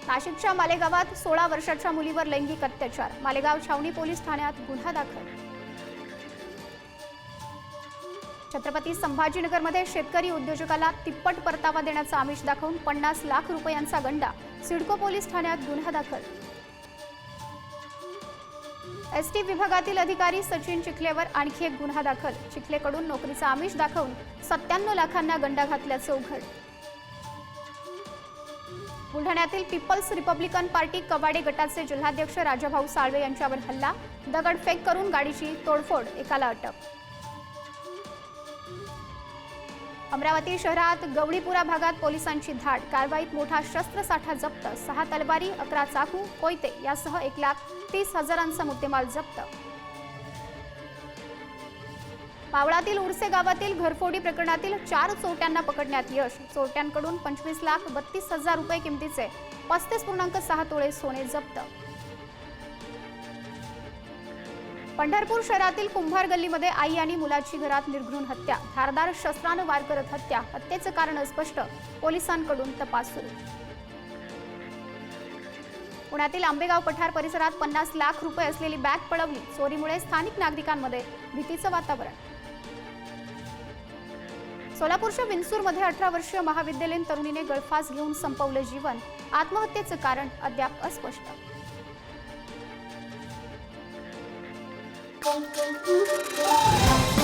नाशिकच्या मालेगावात 16 वर्षाच्या मुलीवर लैंगिक अत्याचार, मालेगाव छावणी पोलीस ठाण्यात गुन्हा दाखल। छत्रपती संभाजीनगरमध्ये शेतकरी उद्योजकाला तिप्पट परतावा देण्याचा आमिष दाखवून 50 लाख रुपयांचा गंडा, सिडको पोलीस ठाण्यात गुन्हा दाखल। एसटी विभागातील अधिकारी सचिन चिखलेवर आणखी एक गुन्हा दाखल, चिखलेकडून नोकरीचा आमिष दाखवून 97 लाखांना गंडा घातल्याचे उघड। बुलढाण्यातील पीपल्स रिपब्लिकन पार्टी कवाडे गटाचे जिल्हाध्यक्ष राजाभाऊ साळवे यांच्यावर हल्ला, दगडफेक करून गाडीची तोडफोड, एकाला अटक। अमरावती शहरात गवळीपुरा भागात पोलिसांची धाड, कारवाईत मोठा शस्त्रसाठा जप्त, 6 तलवारी, 11 चाकू, कोयते यासह 1,30,000चा मुद्देमाल जप्त। पावळातील उरसे गावातील घरफोडी प्रकरणातील 4 चोरट्यांना पकडण्यात यश, चोरट्यांकडून 25,32,000 रुपये किमतीचे 35.6 तोळे सोने जप्त। पंढरपूर शहरातील कुंभार गल्लीमध्ये आई आणि मुलाची घरात निर्घृण हत्या, धारदार शस्त्राने वार करत हत्या, हत्येचे कारण अस्पष्ट, पोलिसांकडून तपास सुरू। पुण्यातील आंबेगाव पठार परिसरात 50 लाख रुपये असलेली बॅग पळवली, चोरीमुळे स्थानिक नागरिकांमध्ये भीतीचे वातावरण। सोलापूरच्या विंचूरमध्ये 18 वर्षीय महाविद्यालयीन तरुणीने गळफास घेऊन संपवले जीवन, आत्महत्येचे कारण अद्याप अस्पष्ट। Thank you.